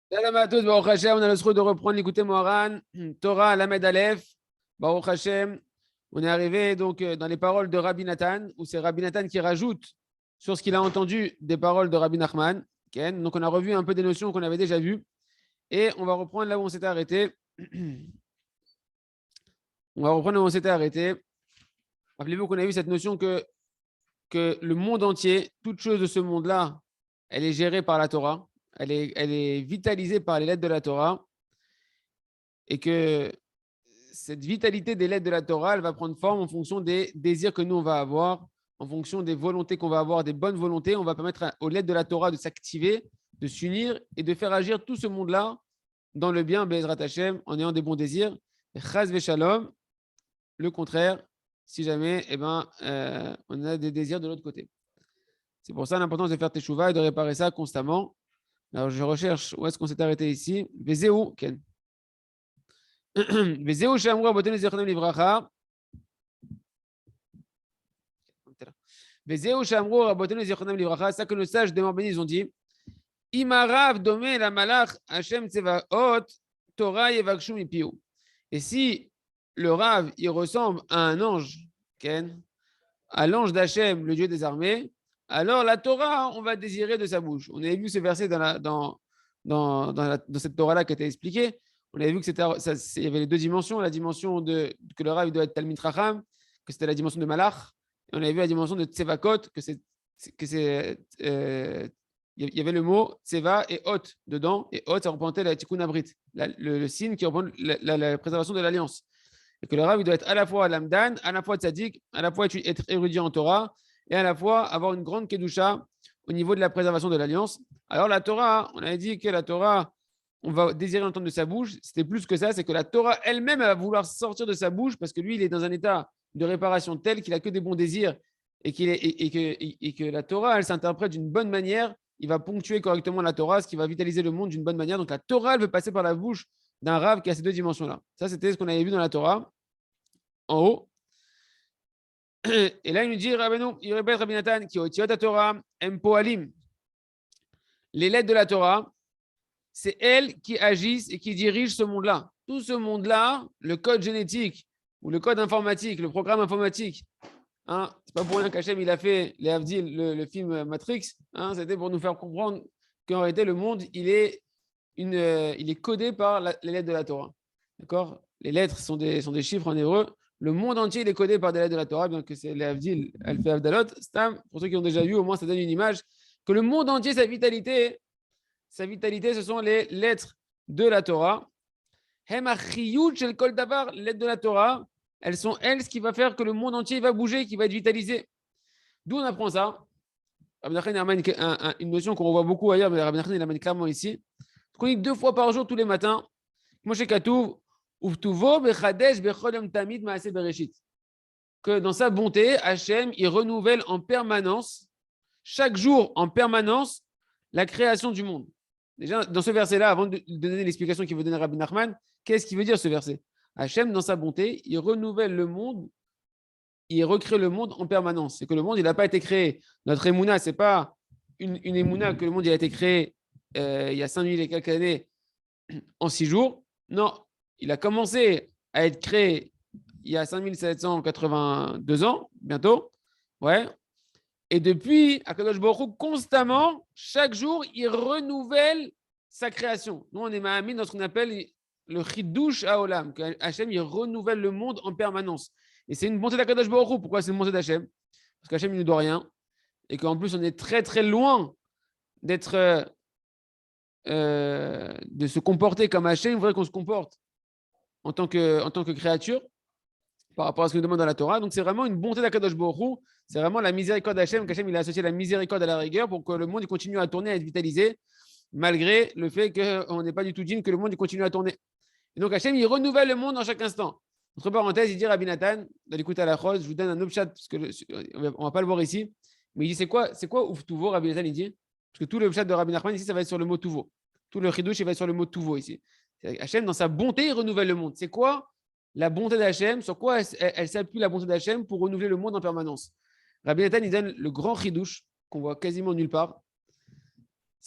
Salam à tous, Baruch Hashem, on a le droit de reprendre l'écouter Moharan, Torah, Lamed Aleph, Baruch Hashem. On est arrivé donc dans les paroles de Rabbi Nathan, où c'est Rabbi Nathan qui rajoute sur ce qu'il a entendu des paroles de Rabbi Nachman. Ken. Donc on a revu un peu des notions qu'on avait déjà vues. Et on va reprendre là où on s'était arrêté. On va reprendre là où on s'était arrêté. Rappelez-vous qu'on a vu cette notion que le monde entier, toute chose de ce monde-là, elle est gérée par la Torah. Elle est vitalisée par les lettres de la Torah. Et que cette vitalité des lettres de la Torah, elle va prendre forme en fonction des désirs que nous, on va avoir, en fonction des volontés qu'on va avoir, des bonnes volontés. On va permettre aux lettres de la Torah de s'activer, de s'unir et de faire agir tout ce monde-là dans le bien, Bezrat Hashem, en ayant des bons désirs. Chaz Veshalom, le contraire, si jamais on a des désirs de l'autre côté. C'est pour ça l'importance de faire Teshuvah et de réparer ça constamment. Alors, je recherche où est-ce qu'on s'est arrêté ici. Vezéou, Ken. וזהו שאמרו רבותינו זיכרונם לברכה, ça que nos sages de Morbénis ils ont dit, Imarav domé la malach Hashem tsevaot Torah yevakshu mipiu. Et si le Rav il ressemble à un ange, Ken, à l'ange d'Hachem, le Dieu des armées, alors la Torah, on va désirer de sa bouche. On avait vu ce verset dans cette Torah-là qui a été expliquée. On avait vu que il y avait les deux dimensions, la dimension que le Rav doit être Talmid Chacham, que c'était la dimension de Malach, et on avait vu la dimension de Tsevakot, il y avait le mot Tseva et Hot dedans, et Hot, ça représentait la Tikkun Abrit, le signe qui représente la préservation de l'alliance. Et que le Rav doit être à la fois Lamdan, à la fois Tzadik, à la fois être érudit en Torah, et à la fois avoir une grande Kedusha au niveau de la préservation de l'alliance. Alors la Torah, on avait dit que la Torah, on va désirer l'entendre de sa bouche. C'était plus que ça, c'est que la Torah elle-même elle va vouloir sortir de sa bouche parce que lui, il est dans un état de réparation tel qu'il a que des bons désirs et que la Torah, elle s'interprète d'une bonne manière. Il va ponctuer correctement la Torah, ce qui va vitaliser le monde d'une bonne manière. Donc la Torah, elle veut passer par la bouche d'un Rav qui a ces deux dimensions-là. Ça, c'était ce qu'on avait vu dans la Torah, en haut. Et là, il nous dit, il répète Rabbi Nathan, qui est au Torah, Empoalim. Les lettres de la Torah, c'est elles qui agissent et qui dirigent ce monde-là. Tout ce monde-là, le code génétique ou le code informatique, le programme informatique, hein, c'est pas pour rien qu'Hachem il a fait les Avdil, le film Matrix, hein, c'était pour nous faire comprendre qu'en réalité le monde il est codé par les lettres de la Torah. D'accord. Les lettres sont des chiffres en hébreu. Le monde entier il est codé par des lettres de la Torah, bien que c'est les Avdil, elle fait Avdalot. Stam, pour ceux qui ont déjà vu, au moins ça donne une image que le monde entier, sa vitalité, ce sont les lettres de la Torah. Les lettres de la Torah, elles sont elles ce qui va faire que le monde entier va bouger, qui va être vitalisé. D'où on apprend ça. Rabbi Nachman amène une notion qu'on revoit beaucoup ailleurs, mais Rabbi Nachman il l'amène clairement ici. On lit 2 fois par jour, tous les matins. Moshe Katouv, Uvtuvo bechadesh bechol yom tamid maaseh bereshit. Que dans sa bonté, Hachem, il renouvelle en permanence, chaque jour en permanence, la création du monde. Déjà, dans ce verset-là, avant de donner l'explication qu'il veut donner à Rabbi Nachman, qu'est-ce qu'il veut dire ce verset? Hachem, dans sa bonté, il renouvelle le monde, il recrée le monde en permanence. C'est que le monde, il n'a pas été créé. Notre Emouna, ce n'est pas une Emouna que le monde il a été créé il y a 5000 et quelques années en 6 jours. Non, il a commencé à être créé il y a 5782 ans, bientôt. Ouais. Et depuis, Akadosh Baruch Hu, constamment, chaque jour, il renouvelle sa création. Nous, on est Mahamid dans ce qu'on appelle le Chidouche Haolam, que Hachem, il renouvelle le monde en permanence. Et c'est une bonté d'Akadosh Baruch Hu. Pourquoi c'est une bonté d'Hachem? Parce qu'Hachem, il ne nous doit rien. Et qu'en plus, on est très, très loin d'être, de se comporter comme Hachem. Il faudrait qu'on se comporte en tant que créature par rapport à ce qu'il nous demande dans la Torah. Donc, c'est vraiment une bonté d'Akadosh Baruch Hu. C'est vraiment la miséricorde d'Hachem, qu'Hachem il a associé la miséricorde à la rigueur pour que le monde il continue à tourner, à être vitalisé, malgré le fait qu'on n'est pas du tout digne que le monde il continue à tourner. Et donc Hachem, il renouvelle le monde en chaque instant. Entre parenthèses, il dit Rabbi Nathan, dans l'écoute à la rose, je vous donne un autre chat, parce qu'on ne va pas le voir ici, mais il dit c'est quoi Uftuvo, Rabbi Nathan, il dit, parce que tout le chat de Rabbi Nachman ici, ça va être sur le mot Tuvo. Tout le Chidouche, il va être sur le mot Tuvo ici. Hachem, dans sa bonté, il renouvelle le monde. C'est quoi la bonté d'Hachem? Sur quoi elle s'appuie la bonté d'Hachem pour renouveler le monde en permanence? Rabbi Nathan, il donne le grand chidouche qu'on voit quasiment nulle part.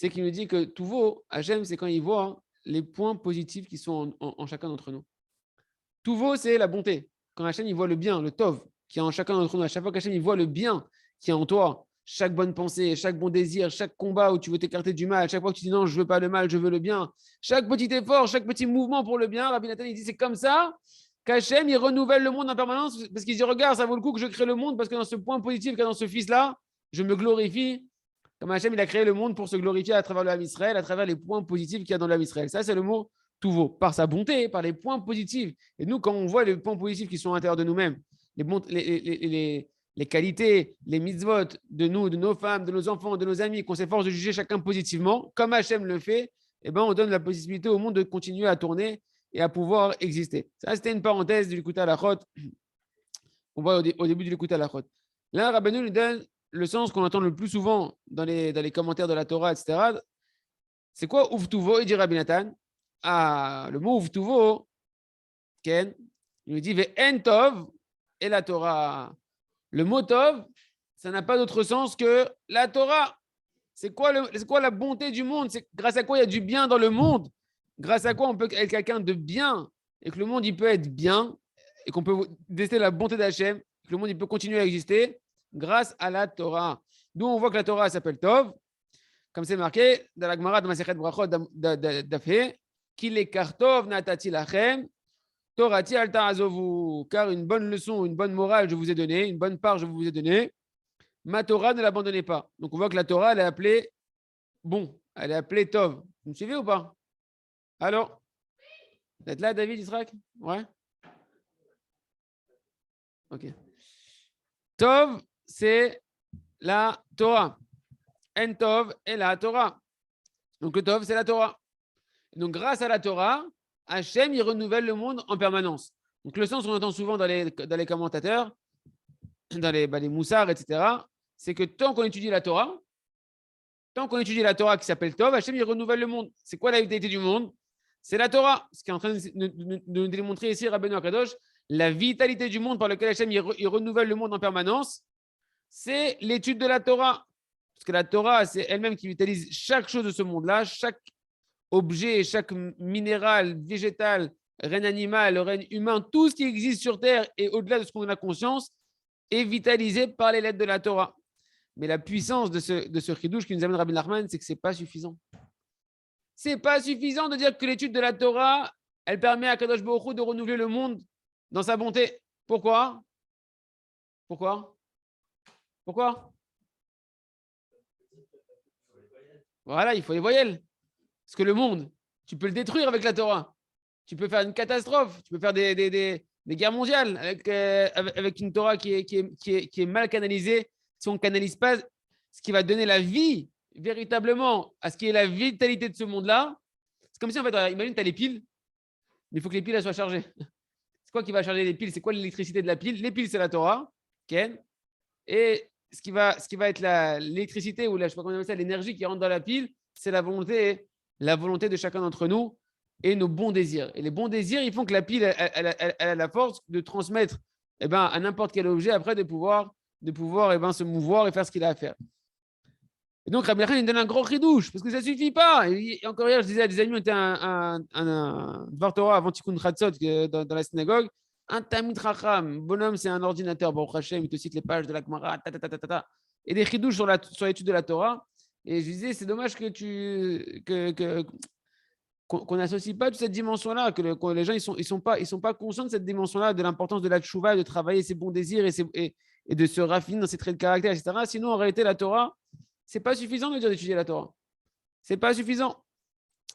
c'est qu'il nous dit que tout vaut, Hachem, c'est quand il voit les points positifs qui sont en chacun d'entre nous. Tout vaut, c'est la bonté. Quand Hachem, il voit le bien, le tov, qui est en chacun d'entre nous, à chaque fois qu'Hachem, il voit le bien qui est en toi, chaque bonne pensée, chaque bon désir, chaque combat où tu veux t'écarter du mal, chaque fois que tu dis non, je veux pas le mal, je veux le bien, chaque petit effort, chaque petit mouvement pour le bien, Rabbi Nathan, il dit c'est comme ça qu'Hachem, il renouvelle le monde en permanence parce qu'il dit regarde, ça vaut le coup que je crée le monde parce que dans ce point positif qu'il y a dans ce fils-là, je me glorifie. Comme Hachem, il a créé le monde pour se glorifier à travers le Ham Israël, à travers les points positifs qu'il y a dans le Ham Israël. Ça, c'est le mot tout vaut, par sa bonté, par les points positifs. Et nous, quand on voit les points positifs qui sont à l'intérieur de nous-mêmes, les qualités, les mitzvot de nous, de nos femmes, de nos enfants, de nos amis, qu'on s'efforce de juger chacun positivement, comme Hachem le fait, eh ben, on donne la possibilité au monde de continuer à tourner et à pouvoir exister. Ça, c'était une parenthèse du Likutei Halachot. On voit au début du Likutei Halachot. Là, Rabbeinu nous donne le sens qu'on entend le plus souvent dans les commentaires de la Torah, etc. C'est quoi Uvtuvo? Il dit Rabbi Nathan. Ah, le mot Uvtuvo, Ken, il nous dit Ve'en Tov et la Torah. Le mot Tov, ça n'a pas d'autre sens que la Torah. C'est quoi la bonté du monde? C'est grâce à quoi il y a du bien dans le monde? Grâce à quoi on peut être quelqu'un de bien et que le monde il peut être bien et qu'on peut détester la bonté d'Hachem, que le monde il peut continuer à exister grâce à la Torah. D'où on voit que la Torah s'appelle Tov, comme c'est marqué dans la Gemara de Masechet Brachot d'Afé, qu'il est Kartov natati lachem, Torati al ta'azovu, car une bonne leçon, une bonne morale je vous ai donné, une bonne part je vous ai donné, ma Torah ne l'abandonnez pas. Donc on voit que la Torah elle est appelée bon, elle est appelée Tov. Vous me suivez ou pas? Alors, vous êtes là, David, Israël? Ouais. Ok. Tov, c'est la Torah. En Tov est la Torah. Donc le Tov, c'est la Torah. Donc grâce à la Torah, Hachem, il renouvelle le monde en permanence. Donc le sens qu'on entend souvent dans les commentateurs, dans les moussards, etc., c'est que tant qu'on étudie la Torah qui s'appelle Tov, Hachem, il renouvelle le monde. C'est quoi la vitalité du monde? C'est la Torah. Ce qui est en train de nous démontrer ici, Rabbeinu Akadosh, la vitalité du monde par lequel Hachem il renouvelle le monde en permanence, c'est l'étude de la Torah. Parce que la Torah, c'est elle-même qui vitalise chaque chose de ce monde-là, chaque objet, chaque minéral, végétal, règne animal, règne humain, tout ce qui existe sur Terre et au-delà de ce qu'on a conscience, est vitalisé par les lettres de la Torah. Mais la puissance de ce chidouche qui nous amène Rabbi Nachman, c'est que ce n'est pas suffisant. Ce n'est pas suffisant de dire que l'étude de la Torah, elle permet à Kadosh Baruch Hu de renouveler le monde dans sa bonté. Pourquoi? Voilà, il faut les voyelles. Parce que le monde, tu peux le détruire avec la Torah. Tu peux faire une catastrophe. Tu peux faire des guerres mondiales avec une Torah qui est mal canalisée. Si on ne canalise pas ce qui va donner la vie véritablement à ce qui est la vitalité de ce monde-là, c'est comme si, en fait, imagine, tu as les piles, mais il faut que les piles elles soient chargées. C'est quoi qui va charger les piles? C'est quoi l'électricité de la pile? Les piles, c'est la Torah. Ken. Et ce qui va être l'électricité ou je sais pas comment on appelle ça, l'énergie qui rentre dans la pile, c'est la volonté de chacun d'entre nous et nos bons désirs. Et les bons désirs, ils font que la pile, elle a la force de transmettre à n'importe quel objet après de pouvoir se mouvoir et faire ce qu'il a à faire. Et donc, Rabbi Nachman, il donne un gros chidouche parce que ça ne suffit pas. Et encore hier, je disais à des amis, on était un Dvar Torah avant Tikkun Chatzot dans la synagogue. Un Tamid Chacham, bonhomme, c'est un ordinateur. Baruch Hashem, il te cite les pages de la Gemara, et des chidouches sur l'étude de la Torah. Et je disais, c'est dommage qu'on n'associe pas toute cette dimension-là, que les gens ils sont pas conscients de cette dimension-là, de l'importance de la tchouva, de travailler ses bons désirs et de se raffiner dans ses traits de caractère, etc. Sinon, en réalité, la Torah, c'est pas suffisant de dire d'étudier la Torah. C'est pas suffisant.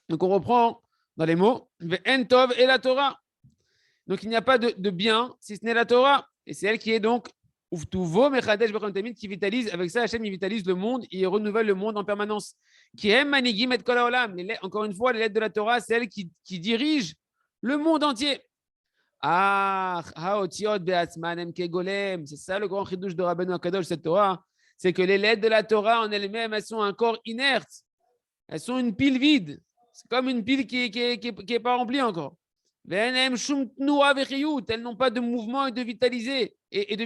Donc, on reprend dans les mots, En Tov et la Torah. Donc, il n'y a pas de bien si ce n'est la Torah. Et c'est elle qui est donc Uvtuvo Mechadesh Bechol Tamid, qui vitalise. Avec ça, Hachem, il vitalise le monde, il renouvelle le monde en permanence. Qui aime Manigim et Kol Haolam. Encore une fois, les lettres de la Torah, c'est elle qui dirige le monde entier. Ah, Haotiot Beatzman Mkegolem. C'est ça le grand chidouche de Rabbeinu Akadosh, cette Torah. C'est que les lettres de la Torah en elles-mêmes, elles sont un corps inerte. Elles sont une pile vide. C'est comme une pile qui est pas remplie encore. Elles n'ont pas de mouvement et de vitalité. Et elles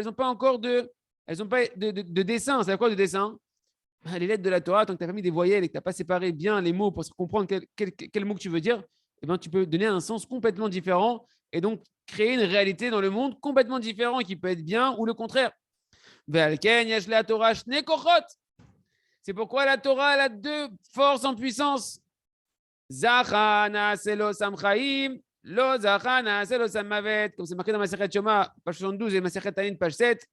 n'ont pas encore de elles n'ont pas de dessin. C'est quoi de dessin? Les lettres de la Torah, tant que tu n'as pas mis des voyelles et que tu n'as pas séparé bien les mots pour comprendre quel mot que tu veux dire, eh ben, tu peux donner un sens complètement différent et donc créer une réalité dans le monde complètement différente qui peut être bien ou le contraire. C'est pourquoi la Torah elle a deux forces en puissance. Zachana selo samchaim, lo zachana selo samavet. Comme c'est marqué dans Masechet Shoma, page 72 et Masechet Tanin, page 7.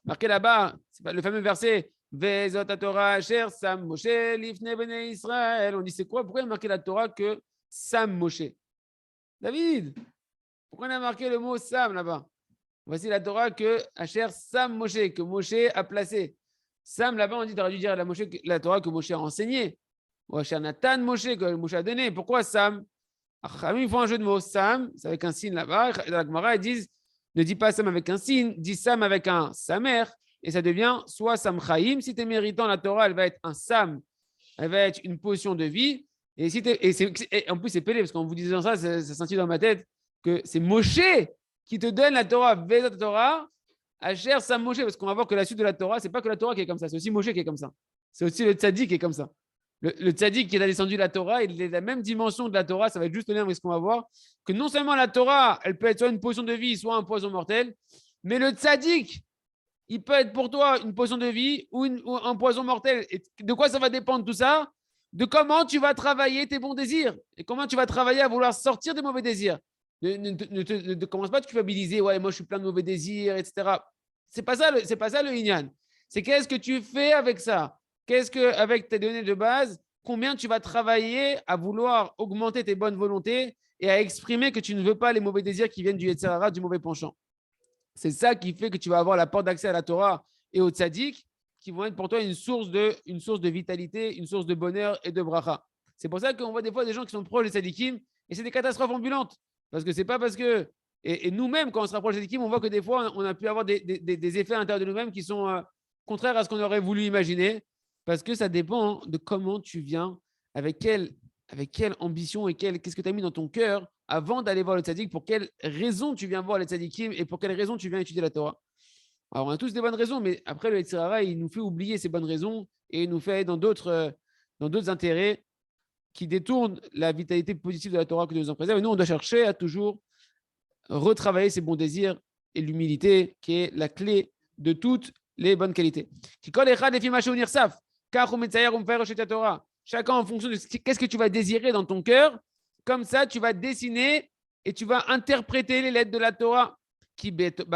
Marqué là-bas, c'est le fameux verset. Vezot Torah cher Sam Moshe lifne bnei Israël. On dit c'est quoi? Pourquoi il a marqué la Torah que Sam Moshe? David, pourquoi on a marqué le mot Sam là-bas? Voici la Torah que Asher Sam Moshe, que Moshe a placé. Sam là-bas, on dit, tu aurais dû dire la Torah que Moshe a enseigné. Ou Asher Nathan Moshe, que Moshe a donné. Pourquoi Sam? Ils font un jeu de mots. Sam, c'est avec un signe là-bas. Dans la Gemara, ils disent, ne dis pas Sam avec un signe, dis Sam avec un Samer. Et ça devient soit Sam Chaim. Si tu es méritant, la Torah, elle va être un Sam. Elle va être une potion de vie. Et, si et en plus, c'est pélé, parce qu'en vous disant ça, ça sentit dans ma tête que c'est Moshe qui te donne la Torah, Vezat Torah, Asher Sam Moshe, parce qu'on va voir que la suite de la Torah, c'est pas que la Torah qui est comme ça, c'est aussi Moshe qui est comme ça. C'est aussi le tzaddik qui est comme ça. Le tzaddik qui a descendu la Torah, il est la même dimension de la Torah, ça va être juste le lien avec ce qu'on va voir, que non seulement la Torah, elle peut être soit une potion de vie, soit un poison mortel, mais le tzaddik, il peut être pour toi une potion de vie ou un poison mortel. Et de quoi ça va dépendre tout ça? De comment tu vas travailler tes bons désirs et comment tu vas travailler à vouloir sortir des mauvais désirs. Ne commence pas à te culpabiliser, ouais, moi je suis plein de mauvais désirs, etc. C'est pas ça le Inyan. C'est qu'est-ce que tu fais avec ça? Qu'est-ce que, avec tes données de base, combien tu vas travailler à vouloir augmenter tes bonnes volontés et à exprimer que tu ne veux pas les mauvais désirs qui viennent du Yetzer Hara, du mauvais penchant. C'est ça qui fait que tu vas avoir la porte d'accès à la Torah et au tzaddik qui vont être pour toi une source de vitalité, une source de bonheur et de bracha. C'est pour ça qu'on voit des fois des gens qui sont proches des tzaddikim et c'est des catastrophes ambulantes. Parce que c'est pas parce que. Et nous-mêmes, quand on se rapproche des tzaddikim, on voit que des fois, on a pu avoir des effets à l'intérieur de nous-mêmes qui sont contraires à ce qu'on aurait voulu imaginer. Parce que ça dépend de comment tu viens, avec quelle ambition et qu'est-ce que tu as mis dans ton cœur avant d'aller voir le tzaddik, pour quelle raison tu viens voir les tzaddikim et pour quelle raison tu viens étudier la Torah. Alors, on a tous des bonnes raisons, mais après, le Yetzer Hara, il nous fait oublier ces bonnes raisons et il nous fait dans d'autres intérêts qui détournent la vitalité positive de la Torah que Dieu nous en préserve. Et nous, on doit chercher à toujours retravailler ces bons désirs et l'humilité qui est la clé de toutes les bonnes qualités. Chacun en fonction de qu'est-ce que tu vas désirer dans ton cœur, comme ça, tu vas dessiner et tu vas interpréter les lettres de la Torah.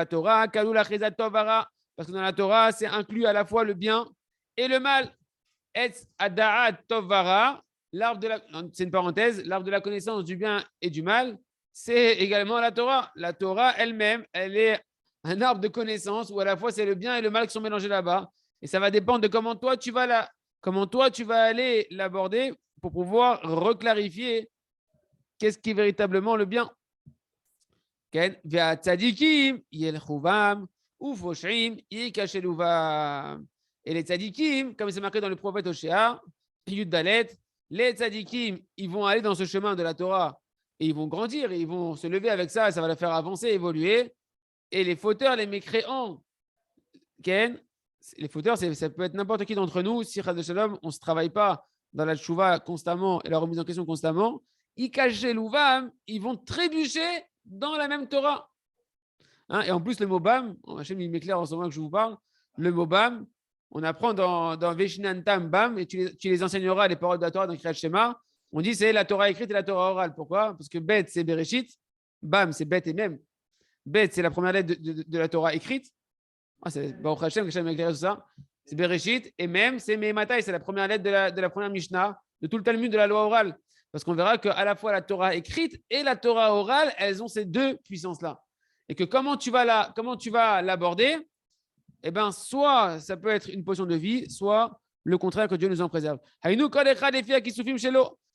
Torah, parce que dans la Torah, c'est inclus à la fois le bien et le mal. Etz Ada'at Tovara, c'est une parenthèse, l'arbre de la connaissance du bien et du mal, c'est également la Torah. La Torah elle-même, elle est un arbre de connaissance où à la fois c'est le bien et le mal qui sont mélangés là-bas. Et ça va dépendre de comment toi tu vas aller l'aborder pour pouvoir reclarifier qu'est-ce qui est véritablement le bien. Et les tzadikim, comme c'est marqué dans le prophète Oshéa, Yud Dalet, les tzadikim, ils vont aller dans ce chemin de la Torah et ils vont grandir, et ils vont se lever avec ça, et ça va les faire avancer, évoluer. Et les fauteurs, les mécréants, les fauteurs, ça peut être n'importe qui d'entre nous. Si Chas Shalom, on ne se travaille pas dans la tchouva constamment et la remise en question constamment, ils vont trébucher dans la même Torah. Et en plus, le mot bam, Hachem il m'éclaire en ce moment que je vous parle, le mot bam, on apprend dans Veshinantam bam, et tu les enseigneras les paroles de la Torah dans Kriyat Shema. On dit c'est la Torah écrite et la Torah orale. Pourquoi? Parce que Bet, c'est Bereshit, bam, c'est Bet et même. Bet, c'est la première lettre de la Torah écrite. C'est Baruch Hashem, que Hachem m'a éclairé sur ça. C'est Bereshit, et même, c'est Meimatai, c'est la première lettre de la première Mishnah, de tout le Talmud de la loi orale. Parce qu'on verra qu'à la fois la Torah écrite et la Torah orale, elles ont ces deux puissances-là. Et que comment tu vas l'aborder? Eh bien, soit ça peut être une potion de vie, soit le contraire, que Dieu nous en préserve.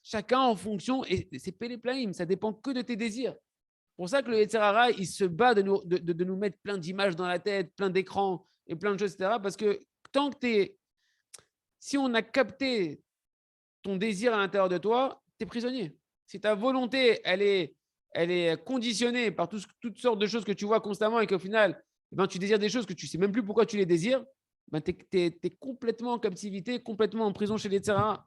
Chacun en fonction, et c'est péléplaïm, ça dépend que de tes désirs. C'est pour ça que le Yetzer Hara, il se bat de nous mettre plein d'images dans la tête, plein d'écrans et plein de choses, etc. Parce que si on a capté ton désir à l'intérieur de toi, tu es prisonnier. Si ta volonté, elle est conditionnée par toutes sortes de choses que tu vois constamment et qu'au final, eh ben, tu désires des choses que tu ne sais même plus pourquoi tu les désires, ben, tu es complètement en captivité, complètement en prison chez les Tzara.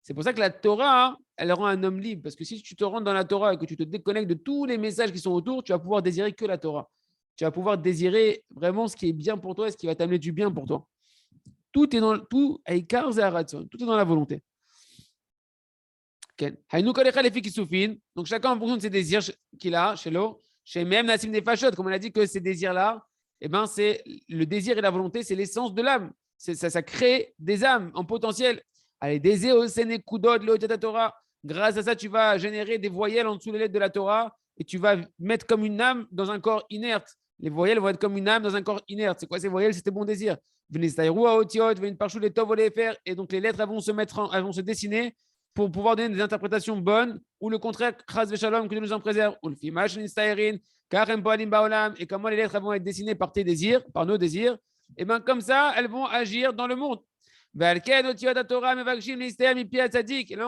C'est pour ça que la Torah, elle rend un homme libre. Parce que si tu te rentres dans la Torah et que tu te déconnectes de tous les messages qui sont autour, tu vas pouvoir désirer que la Torah. Tu vas pouvoir désirer vraiment ce qui est bien pour toi et ce qui va t'amener du bien pour toi. Tout est dans tout, tout est dans la volonté. Donc chacun en fonction de ses désirs qu'il a, chez l'eau, chez même Nassim Nefashot, comme on a dit que ces désirs-là, eh ben, c'est le désir et la volonté, c'est l'essence de l'âme. Ça crée des âmes en potentiel. Allez, Torah. Grâce à ça, tu vas générer des voyelles en dessous des lettres de la Torah et tu vas mettre comme une âme dans un corps inerte. Les voyelles vont être comme une âme dans un corps inerte. C'est quoi ces voyelles? C'est tes bons désirs. Et donc les lettres elles vont se dessiner pour pouvoir donner des interprétations bonnes, ou le contraire, Chas Veshalom, que Dieu nous en préserve, ou le Fimash Nistairin, Karem Poalim Baolam, et comment les lettres vont être dessinées par tes désirs, par nos désirs, et bien comme ça, elles vont agir dans le monde. Et là,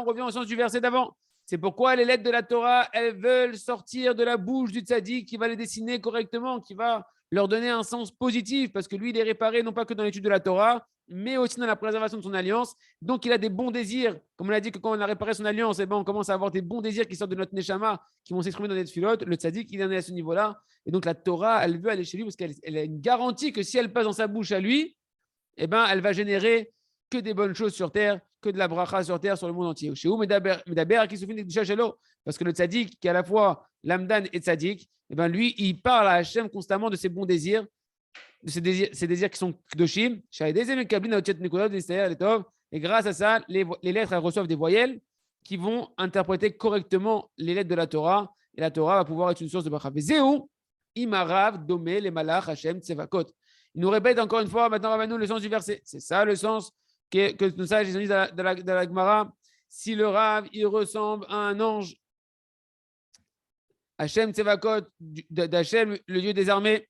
on revient au sens du verset d'avant. C'est pourquoi les lettres de la Torah, elles veulent sortir de la bouche du tzaddik qui va les dessiner correctement, qui va leur donner un sens positif, parce que lui, il est réparé non pas que dans l'étude de la Torah, mais aussi dans la préservation de son alliance. Donc, il a des bons désirs. Comme on a dit que quand on a réparé son alliance, eh ben, on commence à avoir des bons désirs qui sortent de notre neshama, qui vont s'exprimer dans notre filote. Le tzaddik, il en est à ce niveau-là. Et donc, la Torah, elle veut aller chez lui parce qu'elle a une garantie que si elle passe dans sa bouche à lui, eh ben, elle va générer que des bonnes choses sur terre, que de la bracha sur terre, sur le monde entier. Chez où Medaber qui se finit de parce que le tzaddik, qui est à la fois l'amdan et tzaddik, eh ben, lui, il parle à Hachem constamment de ses bons désirs, de ces désirs qui sont kdoshim. Et grâce à ça, les lettres elles reçoivent des voyelles qui vont interpréter correctement les lettres de la Torah. Et la Torah va pouvoir être une source de bracha. Imarav, Domé, les Malach, Hachem, Tsevakot. Il nous répète encore une fois, maintenant, Rabbeinu, le sens du verset. C'est ça le sens que nous sages ils ont dit de la Gemara. Si le Rav, il ressemble à un ange, Hachem, Tsevakot, d'Hachem, le Dieu des armées.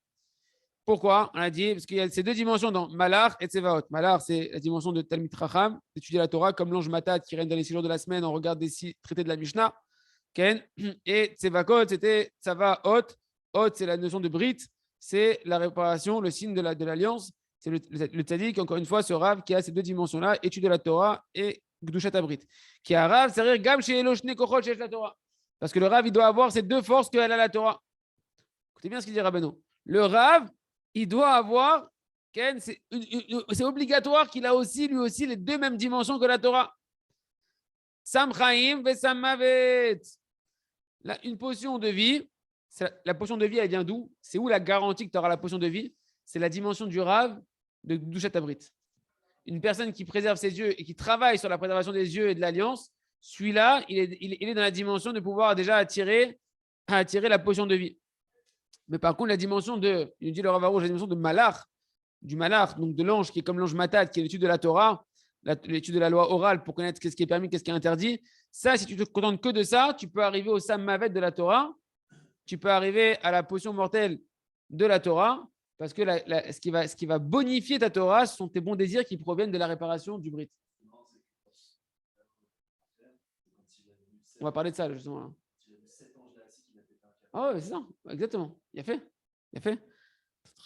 Pourquoi? On a dit, parce qu'il y a ces deux dimensions dans Malach et Tsevaot. Malach, c'est la dimension de Talmid Chacham, d'étudier la Torah, comme l'ange Matat qui règne dans les 6 jours de la semaine, on regarde des traités de la Mishnah. Et Tsevakot, c'était Tsavaot. Hot, c'est la notion de Brit, c'est la réparation, le signe de l'alliance. C'est le tzaddik, encore une fois, ce Rav qui a ces deux dimensions-là, étude de la Torah et Gdushat Abrit. Qui a Rav, c'est-à-dire Gam chez Eloshne Kochot chez la Torah. Parce que le Rav, il doit avoir ces deux forces qu'elle a la Torah. Écoutez bien ce qu'il dit Rabbeinu. Le Rav, il doit avoir, c'est obligatoire qu'il a aussi, lui aussi, les deux mêmes dimensions que la Torah. Sam Chaim ve Sam Mavet. Une potion de vie, la potion de vie, elle vient d'où? C'est où la garantie que tu auras la potion de vie? C'est la dimension du Rav de Gdushat Abrit. Une personne qui préserve ses yeux et qui travaille sur la préservation des yeux et de l'alliance, celui-là, il est dans la dimension de pouvoir déjà attirer la potion de vie. Mais par contre, la dimension de, il dit le Rav Arush, la dimension de Malach, du Malach, donc de l'ange qui est comme l'ange Matat, qui est l'étude de la Torah, l'étude de la loi orale pour connaître qu'est-ce qui est permis, qu'est-ce qui est interdit. Ça, si tu te contentes que de ça, tu peux arriver au Sam Mavet de la Torah, tu peux arriver à la potion mortelle de la Torah, parce que ce qui va bonifier ta Torah, ce sont tes bons désirs qui proviennent de la réparation du Brit. On va parler de ça, justement. Là. Ah ouais, c'est ça, exactement. Il a fait.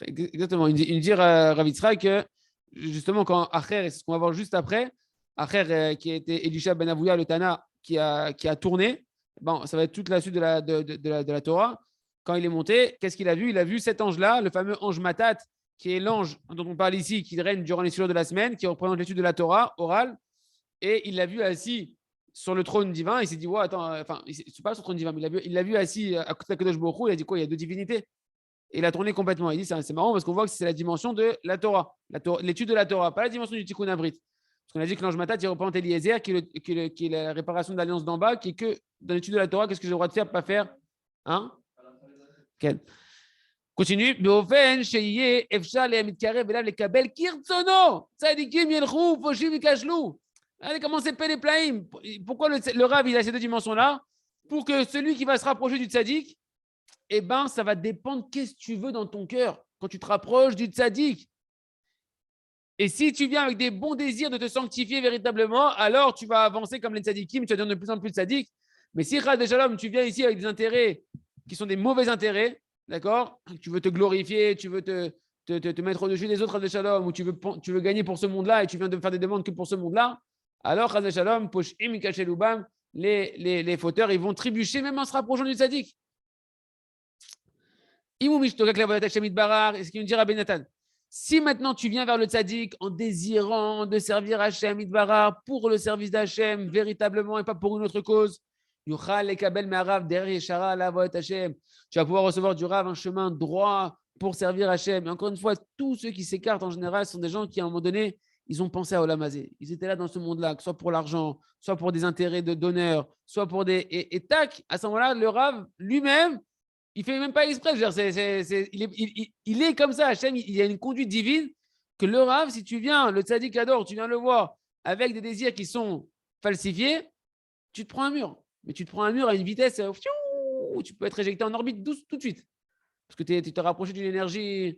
Exactement. Il dit Rav Yitzhak que, justement, quand Acher, et c'est ce qu'on va voir juste après, Acher, qui a été Elisha Ben Avouya, le Tana, qui a tourné, bon, ça va être toute la suite de la Torah. Quand il est monté, qu'est-ce qu'il a vu? Il a vu cet ange-là, le fameux ange Matat, qui est l'ange dont on parle ici, qui règne durant les 6 jours de la semaine, qui représente l'étude de la Torah orale. Et il l'a vu assis sur le trône divin. Il s'est dit, ouais, attends, enfin, c'est pas sur le trône divin, mais il l'a vu assis à côté de Kadosh Baruch Hu. Il a dit quoi? Il y a deux divinités. Et il a tourné complètement. Il dit, c'est marrant parce qu'on voit que c'est la dimension de la Torah, l'étude de la Torah, pas la dimension du Tikkun Abrit. Parce qu'on a dit que l'ange Matat, il représente Eliezer, qui est la réparation de l'alliance d'en bas, qui est que dans l'étude de la Torah, qu'est-ce que j'ai le droit de faire, pas faire? Hein? Okay. Continue. Allez, comment c'est les plaïm? Pourquoi le Rav, il a ces deux dimensions-là? Pour que celui qui va se rapprocher du tzaddik, eh ben, ça va dépendre qu'est-ce que tu veux dans ton cœur quand tu te rapproches du tzaddik. Et si tu viens avec des bons désirs de te sanctifier véritablement, alors tu vas avancer comme les tzaddikim, tu vas devenir de plus en plus tzaddik. Mais si, Chas Shalom, tu viens ici avec des intérêts qui sont des mauvais intérêts, d'accord, tu veux te glorifier, tu veux te mettre au-dessus des autres, Chas Shalom, ou tu veux gagner pour ce monde-là et tu viens de faire des demandes que pour ce monde-là, alors Chas Shalom, Poshim, Ikachelubam, les fauteurs, ils vont trébucher même en se rapprochant du tzaddik. Et ce qu'il nous dit Rabbi Nathan, si maintenant tu viens vers le tzaddik en désirant de servir Hachem Idbarar pour le service d'Hachem véritablement et pas pour une autre cause, tu vas pouvoir recevoir du Rav un chemin droit pour servir Hachem. Et encore une fois, tous ceux qui s'écartent en général sont des gens qui à un moment donné, ils ont pensé à Olam Hazé. Ils étaient là dans ce monde-là, soit pour l'argent, soit pour des intérêts d'honneur, soit pour des... Et tac, à ce moment-là, le Rav lui-même, il ne fait même pas exprès. Il est comme ça, Hachem, il y a une conduite divine que le Rav, si tu viens, le tzaddik adore, tu viens le voir avec des désirs qui sont falsifiés, tu te prends un mur. Mais tu te prends un mur à une vitesse où tu peux être éjecté en orbite tout de suite. Parce que tu t'es rapproché d'une énergie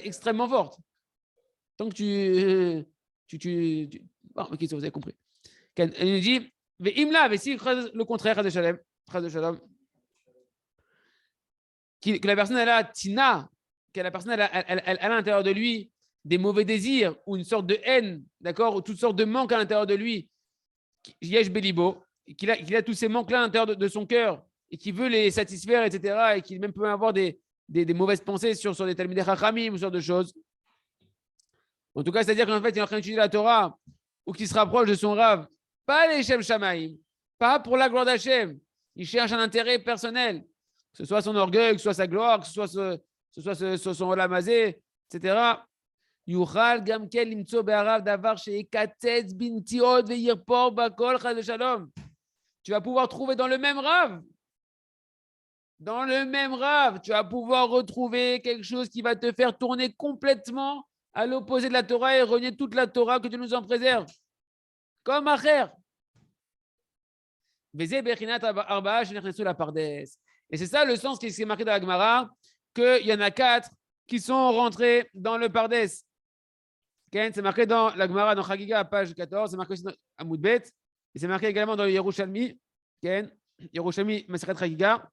extrêmement forte. Tant que Bon, ok, ça vous avez compris. Il nous dit, mais si le contraire, que la personne elle a tina, que la personne elle a à l'intérieur de lui des mauvais désirs ou une sorte de haine, d'accord, ou toutes sortes de manques à l'intérieur de lui, yesh belibo, qu'il a tous ces manques-là à l'intérieur de son cœur et qu'il veut les satisfaire, etc., et qu'il même peut avoir des mauvaises pensées sur des talmidei chachamim ou sur de choses. En tout cas, c'est-à-dire qu'en fait, il est en train d'étudier la Torah ou qu'il se rapproche de son Rav, pas les Shem Shamaim, pas pour la gloire d'Hachem. Il cherche un intérêt personnel, que ce soit son orgueil, que ce soit sa gloire, que ce soit son Olam Hazé, etc. Yuchal gamkel limtso be'arav davar she'ekatetz bintiot ve'yirpor bakol chas v'shalom. Tu vas pouvoir trouver dans le même Rav, tu vas pouvoir retrouver quelque chose qui va te faire tourner complètement à l'opposé de la Torah et renier toute la Torah, que Dieu nous en préserve. Comme Acher. Et c'est ça le sens qui est marqué dans la Gemara, qu'il y en a 4 qui sont rentrés dans le Pardes. C'est marqué dans la Gemara, dans Chagiga, page 14, c'est marqué aussi dans Amoudbet, et c'est marqué également dans le Yerushalmi, Yerushalmi, Maseret Chagiga,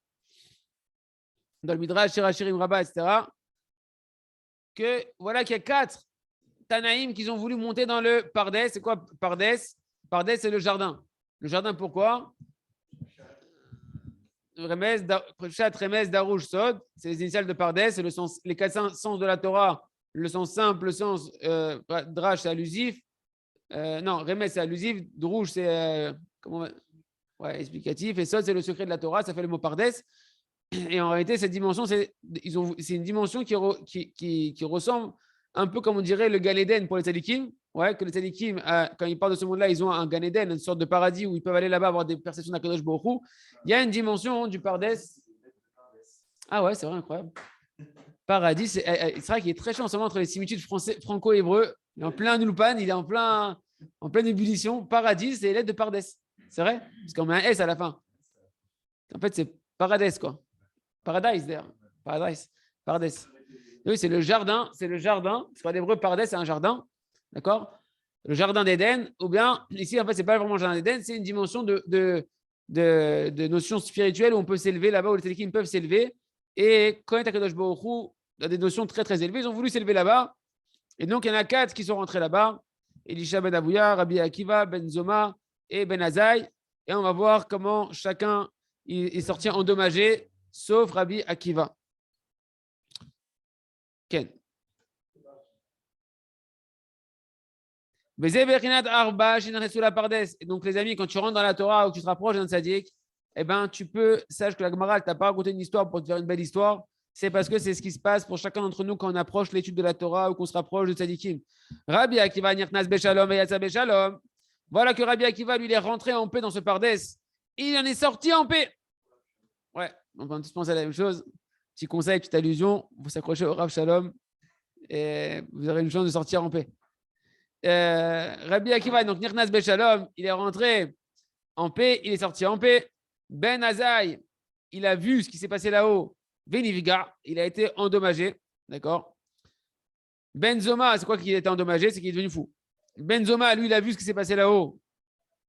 dans le Midrash, Shirachirim Rabba, etc., que voilà qu'il y a 4 Tanaïm qui ont voulu monter dans le Pardes. C'est quoi Pardes? Pardes, c'est le jardin. Le jardin, pourquoi? Remez, Darouj, Sod, c'est les initiales de Pardes, c'est le sens, les 4 sens de la Torah. Le sens simple, le sens Drash, c'est allusif. Non, Remez, c'est allusif. Drouj, c'est explicatif. Et Sod, c'est le secret de la Torah. Ça fait le mot Pardes. Et en réalité, cette dimension, c'est une dimension qui ressemble un peu comme on dirait le Gan Eden pour les tzadikim. Ouais, que les tzadikim, quand ils parlent de ce monde-là, ils ont un Gan Eden, une sorte de paradis où ils peuvent aller là-bas avoir des perceptions d'Akadosh Baruch Hu. Il y a une dimension du Pardes. Ah ouais, c'est vrai, incroyable. Paradis, c'est vrai qu'il est très chaud en ce moment entre les similitudes franco-hébreux. Il est en plein Nulpan, il est en pleine ébullition. Paradis, c'est l'aide de Pardes. C'est vrai? Parce qu'on met un S à la fin. En fait, c'est Paradis, quoi. Paradise, d'ailleurs. Paradise. Oui, c'est le jardin. C'est pas d'hébreu, Paradis, c'est un jardin. D'accord? Le jardin d'Éden, ou bien, ici, en fait, c'est pas vraiment le jardin d'Éden, c'est une dimension de notions spirituelles où on peut s'élever là-bas, où les tzadikim peuvent s'élever. Et connaître Akadosh Baruch Hu a des notions très, très élevées. Ils ont voulu s'élever là-bas. Et donc, il y en a 4 qui sont rentrés là-bas. Elisha ben Avouya, Rabbi Akiva, Ben Zoma et Ben Azaï. Et on va voir comment chacun est sorti endommagé, sauf Rabbi Akiva. Ken. Et donc, les amis, quand tu rentres dans la Torah ou que tu te rapproches d'un tzaddik, eh ben, sache que la Gemara, elle t'a pas raconté une histoire pour te faire une belle histoire. C'est parce que c'est ce qui se passe pour chacun d'entre nous quand on approche l'étude de la Torah ou qu'on se rapproche de tzaddikim. Rabbi Akiva, Nirtnas Beshalom et Yatsa Beshalom. Voilà que Rabbi Akiva, lui, il est rentré en paix dans ce Pardes. Il en est sorti en paix. Ouais, on va tous penser à la même chose. Petit conseil, petite allusion, vous s'accrochez au Rav Shalom et vous aurez une chance de sortir en paix. Rabbi Akiva, donc Nirnas Beshalom, il est rentré en paix, il est sorti en paix. Ben Azaï, il a vu ce qui s'est passé là-haut. Veniviga, il a été endommagé. D'accord? Ben Zoma, c'est quoi qu'il a été endommagé? C'est qu'il est devenu fou. Ben Zoma, lui, il a vu ce qui s'est passé là-haut.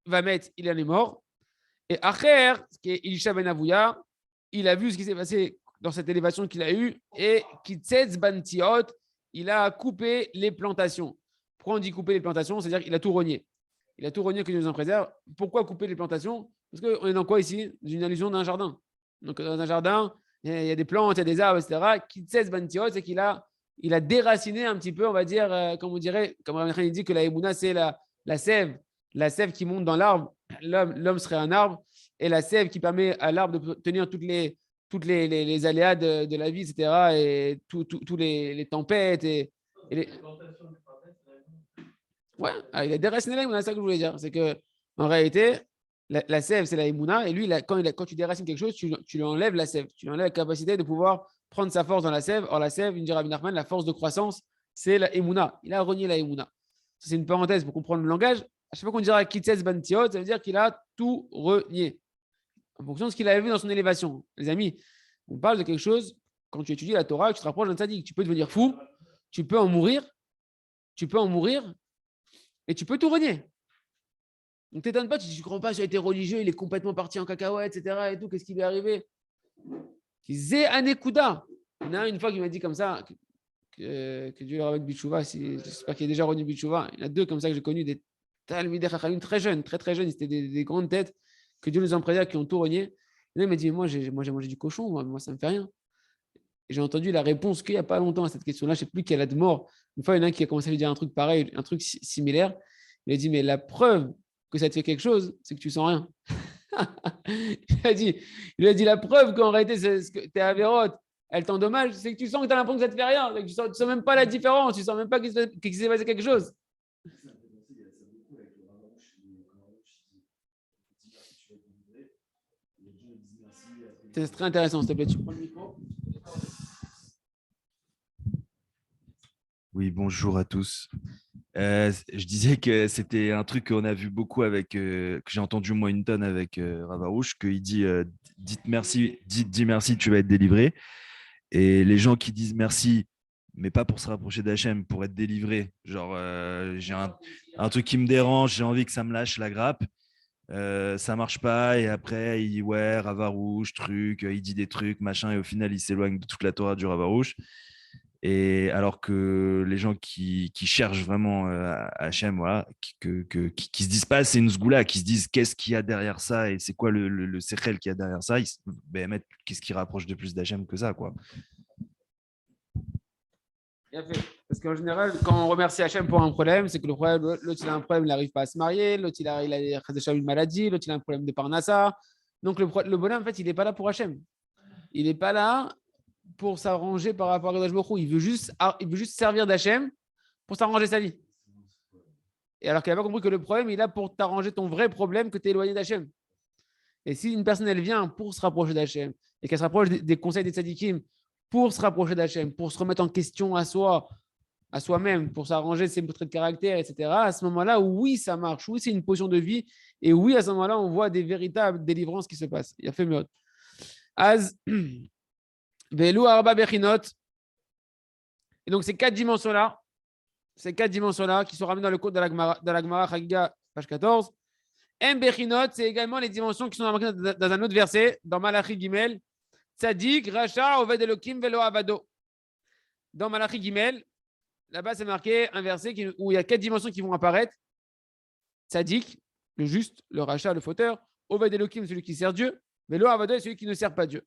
Va mettre, il en est mort. Et Acher, qui est Elisha Ben Avouya, il a vu ce qui s'est passé dans cette élévation qu'il a eue, et Kitzetz Bantiot, il a coupé les plantations. Pourquoi on dit couper les plantations? C'est-à-dire qu'il a tout rogné. Il a tout rogné, que Dieu nous en préserve. Pourquoi couper les plantations? Parce qu'on est dans quoi ici? Une allusion d'un jardin. Donc, dans un jardin, il y a des plantes, il y a des arbres, etc. Kitsetz Bantiot, c'est qu'il a déraciné un petit peu, on va dire, comme on dirait, comme Rabbi dit que la Emouna, c'est la sève qui monte dans l'arbre. L'homme serait un arbre, et la sève qui permet à l'arbre de tenir toutes les aléas de la vie, etc. Et tous les tempêtes. Ouais, il a déraciné la Emouna, c'est ça que je voulais dire. C'est qu'en réalité, la sève, c'est la Emouna, et lui, quand tu déracines quelque chose, tu lui enlèves la sève, tu lui enlèves la capacité de pouvoir prendre sa force dans la sève. Or, la sève, il dit Rabbi Nachman, la force de croissance, c'est la Emouna. Il a renié la Emouna. C'est une parenthèse pour comprendre le langage. À chaque fois qu'on dira Kitsetz Bantiot, ça veut dire qu'il a tout renié en fonction de ce qu'il avait vu dans son élévation. Les amis, on parle de quelque chose, quand tu étudies la Torah, tu te rapproches d'un tzaddik, tu peux devenir fou, tu peux en mourir, et tu peux tout renier. Donc, t'étonnes pas, tu ne crois pas, il a été religieux, il est complètement parti en cacahuète, etc. Et tout, qu'est-ce qui lui est arrivé? Zé Anekuda. Il y en a une fois qui m'a dit comme ça, que Dieu leur avec Bichouva, j'espère qu'il est déjà revenu Bichouva. Il y en a deux comme ça que j'ai connus, des Talmidei Chachamim très jeunes, très jeunes, c'était des grandes têtes, que Dieu nous en préserve, qui ont tout renié. Et là, il m'a dit, moi j'ai mangé du cochon, moi ça ne me fait rien. Et j'ai entendu la réponse qu'il n'y a pas longtemps à cette question-là, je ne sais plus quelle a de mort. Une fois, il y en a un qui a commencé à lui dire un truc pareil, un truc similaire. Il a dit, mais la preuve que ça te fait quelque chose, c'est que tu sens rien. Il lui a dit la preuve qu'en réalité, tes avérotes, elles t'endommagent, c'est que tu sens que tu as l'impression que ça te fait rien. Tu ne sens même pas la différence, tu ne sens même pas qu'il s'est passé quelque chose. C'est très intéressant, s'il te plaît. Tu prends le micro. Oui, bonjour à tous. Je disais que c'était un truc qu'on a vu beaucoup avec, que j'ai entendu moi une tonne avec Ravarouche, qu'il dit dites merci, dis merci, tu vas être délivré. Et les gens qui disent merci, mais pas pour se rapprocher d'Hachem, pour être délivré, genre j'ai un truc qui me dérange, j'ai envie que ça me lâche la grappe, ça marche pas, et après il dit ouais, Ravarouche, truc, il dit des trucs, machin, et au final il s'éloigne de toute la Torah du Ravarouche. Et alors que les gens qui cherchent vraiment Hachem, voilà, qui se disent pas c'est une sgoula, qui se disent qu'est-ce qu'il y a derrière ça et c'est quoi le sechel qu'il y a derrière ça, qu'est-ce qui rapproche de plus d'Hachem que ça, quoi. Bien fait. Parce qu'en général, quand on remercie Hachem pour un problème, c'est que le problème, l'autre il a un problème, il n'arrive pas à se marier, l'autre il a une maladie, l'autre il a un problème de parnassa. Donc le bonhomme, en fait, il n'est pas là pour Hachem. Il n'est pas là pour s'arranger par rapport à Kadosh Baruch Hu. Il veut juste servir d'Hachem pour s'arranger sa vie. Et alors qu'il n'a pas compris que le problème, il est là pour t'arranger ton vrai problème, que tu es éloigné d'Hachem. Et si une personne, elle vient pour se rapprocher d'Hachem et qu'elle se rapproche des conseils des tzadikim pour se rapprocher d'Hachem, pour se remettre en question à soi-même, pour s'arranger ses traits de caractère, etc., à ce moment-là, oui, ça marche. Oui, c'est une potion de vie. Et oui, à ce moment-là, on voit des véritables délivrances qui se passent. Il a fait mieux. Az Velu Arba Bechinot. Et donc, ces quatre dimensions-là qui sont ramenées dans le code de la Gemara Chagiga, page 14. M Bechinot, c'est également les dimensions qui sont marquées dans un autre verset, dans Malachi Gimel. Tzadik, Racha, Oved Elokim, Velo Avado. Dans Malachi Gimel, là-bas, c'est marqué un verset où il y a quatre dimensions qui vont apparaître. Tzadik, le juste, le Racha, le fauteur. Oved Elokim, celui qui sert Dieu. Velo Avado, celui qui ne sert pas Dieu.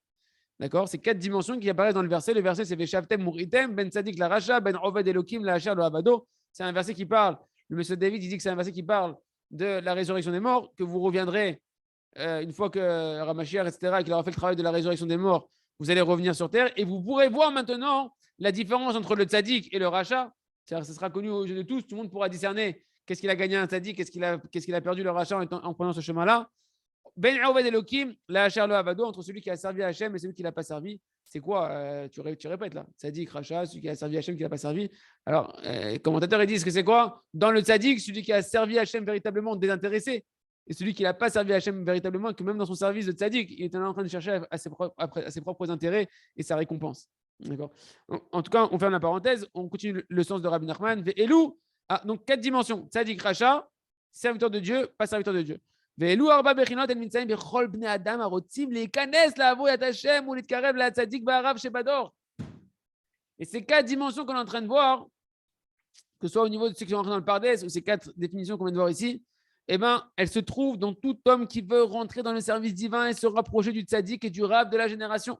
D'accord? C'est quatre dimensions qui apparaissent dans le verset. Le verset, c'est Veshavtem Muritem, Ben Tzadik la Racha, Ben Oved Elokim la Hacher le Avado. C'est un verset qui parle. Le monsieur David, il dit que c'est un verset qui parle de la résurrection des morts, que vous reviendrez une fois que Ramashiach, etc., qu'il aura fait le travail de la résurrection des morts, vous allez revenir sur terre et vous pourrez voir maintenant la différence entre le Tzadik et le Racha. Ce sera connu aux yeux de tous. Tout le monde pourra discerner qu'est-ce qu'il a gagné un Tzadik, qu'est-ce qu'il a perdu le Racha en prenant ce chemin-là. Ben Oved Elokim, la Hacher le Avado, entre celui qui a servi à Hachem et celui qui ne l'a pas servi. C'est quoi tu répètes là. Tzadik, Racha, celui qui a servi à Hachem, qui ne l'a pas servi. Alors, les commentateurs ils disent que c'est quoi? Dans le Tzadik, celui qui a servi à Hachem véritablement désintéressé. Et celui qui n'a pas servi à Hachem véritablement, que même dans son service de tzaddik, il est en train de chercher à ses propres intérêts et sa récompense. D'accord. En tout cas, on ferme la parenthèse, on continue le sens de Rabbi Nachman. Elou, donc quatre dimensions. Tzaddik, Racha, serviteur de Dieu, pas serviteur de Dieu. ואלו ארבע בחינות הן נמצאים בכל בני אדם הרוצים להיכנס לעבוד את השם ולהתקרב לצדיק והרב שבדור. Et ces quatre dimensions qu'on est en train de voir, que ce soit au niveau de ceux qui sont rentrés dans le Pardes ou ces quatre définitions qu'on vient de voir ici, eh ben, elles se trouvent dans tout homme qui veut rentrer dans le service divin et se rapprocher du tzaddik et du rab de la génération.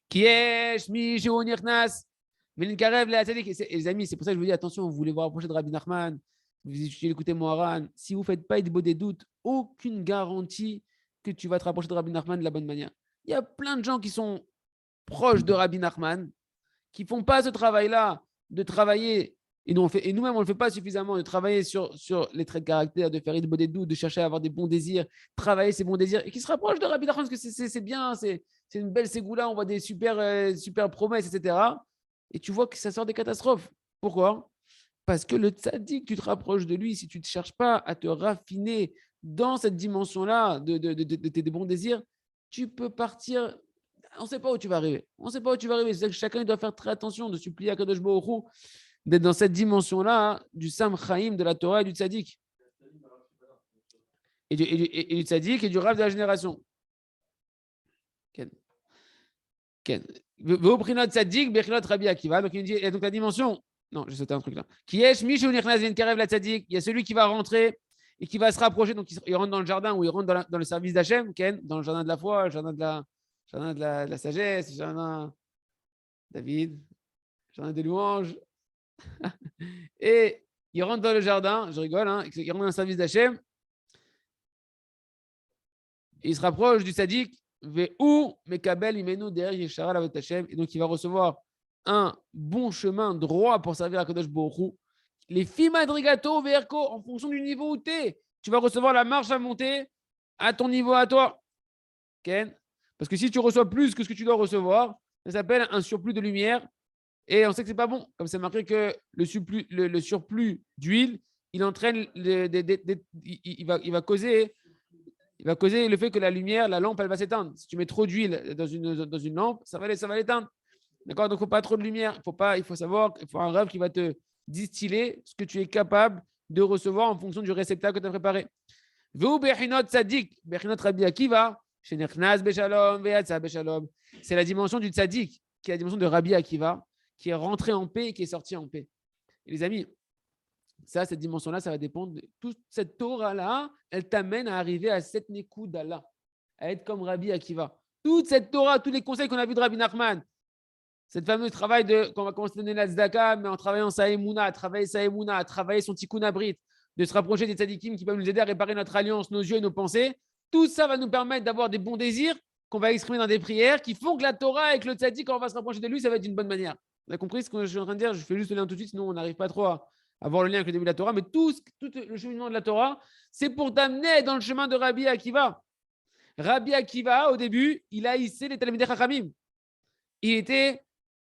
Qui est Shmi Sheu Nirnas Velinkarev le tzaddik. Et les amis, c'est pour ça que je vous dis attention, vous voulez vous rapprocher de Rabbi Nachman, vous écoutez Moharan, si vous ne faites pas Idbo des doutes, aucune garantie que tu vas te rapprocher de Rabbi Nachman de la bonne manière. Il y a plein de gens qui sont proches de Rabbi Nachman, qui ne font pas ce travail-là, de travailler, et nous-mêmes on ne le fait pas suffisamment, de travailler sur les traits de caractère, de faire Idbo des doutes, de chercher à avoir des bons désirs, travailler ces bons désirs, et qui se rapprochent de Rabbi Nachman, parce que c'est bien, c'est une belle ségoula, on voit des super promesses, etc. Et tu vois que ça sort des catastrophes. Pourquoi ? Parce que le tzaddik, tu te rapproches de lui, si tu ne cherches pas à te raffiner dans cette dimension-là de tes bons désirs, tu peux partir, on ne sait pas où tu vas arriver. On ne sait pas où tu vas arriver. C'est-à-dire que chacun doit faire très attention de supplier à Kadosh Baruch Hu d'être dans cette dimension-là du Sam Chaim, de la Torah et du tzaddik. Et du tzaddik et du rav de la génération. Ken. V'oprinot tzaddik, bechinot Rabbi Akiva. Donc il dit, et donc la dimension. Non, j'ai sauté un truc là. Qui est Shmish ou Nirnaz Venkarev la tzaddik. Il y a celui qui va rentrer et qui va se rapprocher. Donc il rentre dans le jardin ou il rentre dans le service d'Hachem, Ken, dans le jardin de la foi, le jardin de la sagesse, le jardin David, le jardin des louanges. Et il rentre dans le jardin, je rigole, hein, il rentre dans le service d'Hachem. Il se rapproche du tzaddik. Et donc il va recevoir un bon chemin droit pour servir à Kadosh Baruch Hu. Les fimadrigato verko, en fonction du niveau où tu es, tu vas recevoir la marche à monter à ton niveau à toi. Ken? Parce que si tu reçois plus que ce que tu dois recevoir, ça s'appelle un surplus de lumière. Et on sait que c'est pas bon. Comme c'est marqué que le surplus d'huile, il entraîne, il va causer le fait que la lumière, la lampe, elle va s'éteindre. Si tu mets trop d'huile dans une lampe, ça va l'éteindre. D'accord? Donc, il ne faut pas trop de lumière. Il faut savoir qu'il faut un rêve qui va te distiller ce que tu es capable de recevoir en fonction du réceptacle que tu as préparé. C'est la dimension du tzaddik, qui est la dimension de Rabbi Akiva, qui est rentré en paix et qui est sorti en paix. Et les amis, cette dimension-là, ça va dépendre. Toute cette Torah-là, elle t'amène à arriver à cette Nekouda-là, à être comme Rabbi Akiva. Toute cette Torah, tous les conseils qu'on a vus de Rabbi Nachman, cette fameuse travail qu'on va commencer à donner la tzedaka, mais en travaillant sa émouna, travailler son tikkun abrit, de se rapprocher des tzadikim qui peuvent nous aider à réparer notre alliance, nos yeux et nos pensées. Tout ça va nous permettre d'avoir des bons désirs qu'on va exprimer dans des prières qui font que la Torah avec le tzadik, quand on va se rapprocher de lui, ça va être d'une bonne manière. Vous avez compris ce que je suis en train de dire? Je fais juste le lien tout de suite, sinon on n'arrive pas trop à avoir le lien avec le début de la Torah. Mais tout le cheminement de la Torah, c'est pour t'amener dans le chemin de Rabbi Akiva. Rabbi Akiva, au début, il a hissé les Talmidei Chachamim. Il était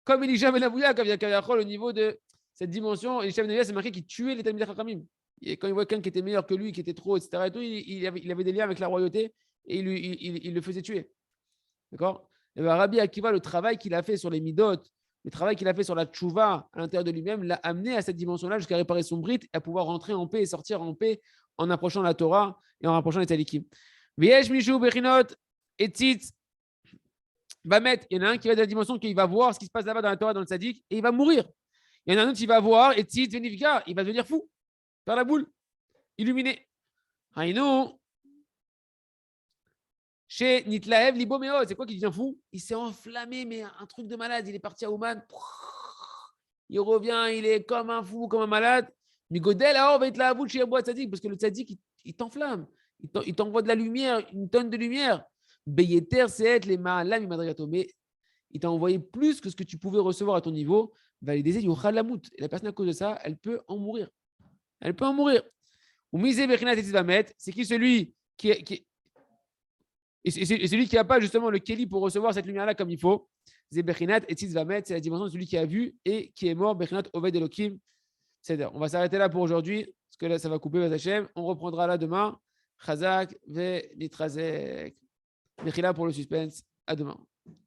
comme Elisha ben Avouya, comme Yakayachol, au niveau de cette dimension. Elisha ben Avouya, c'est marqué qu'il tuait les Talmidei Chachamim. Et quand il voit quelqu'un qui était meilleur que lui, qui était trop, etc., et tout, il avait des liens avec la royauté et il le faisait tuer. D'accord? Et bien, Rabbi Akiva, le travail qu'il a fait sur les midot, le travail qu'il a fait sur la tchouva à l'intérieur de lui-même, l'a amené à cette dimension-là jusqu'à réparer son brit et à pouvoir rentrer en paix et sortir en paix en approchant la Torah et en rapprochant les tzadikim. V'yesh mishu bechinot etzitz bamet. Il y en a un qui va de la dimension qu'il va voir ce qui se passe là-bas dans la Torah, dans le tzadik, et il va mourir. Il y en a un autre qui va voir etzitz venivka, il va devenir fou, faire la boule, illuminé. Haïnou. Chez Nitlaev Libomeo, c'est quoi qui devient fou? Il s'est enflammé, mais un truc de malade. Il est parti à Ouman. Il revient, il est comme un fou, comme un malade. Migodel, va être là à vous chez Abou Tzadik, parce que le Tzadik, il t'enflamme. Il t'envoie de la lumière, une tonne de lumière. Beyeter, c'est être les malam imadrigato. Mais il t'a envoyé plus que ce que tu pouvais recevoir à ton niveau. Valider du Khalamut. Et la personne, à cause de ça, elle peut en mourir. Elle peut en mourir. Ou Mise Bechinat et Tizvamet, c'est qui celui qui et celui qui n'a pas justement le Kéli pour recevoir cette lumière-là comme il faut, c'est Bechinat et Tzvamet, c'est la dimension de celui qui a vu et qui est mort, Bechinat Oved Elohim. On va s'arrêter là pour aujourd'hui, parce que là, ça va couper, Hashem. On reprendra là demain. Chazak ve Nitrazek. Mechila pour le suspense. À demain.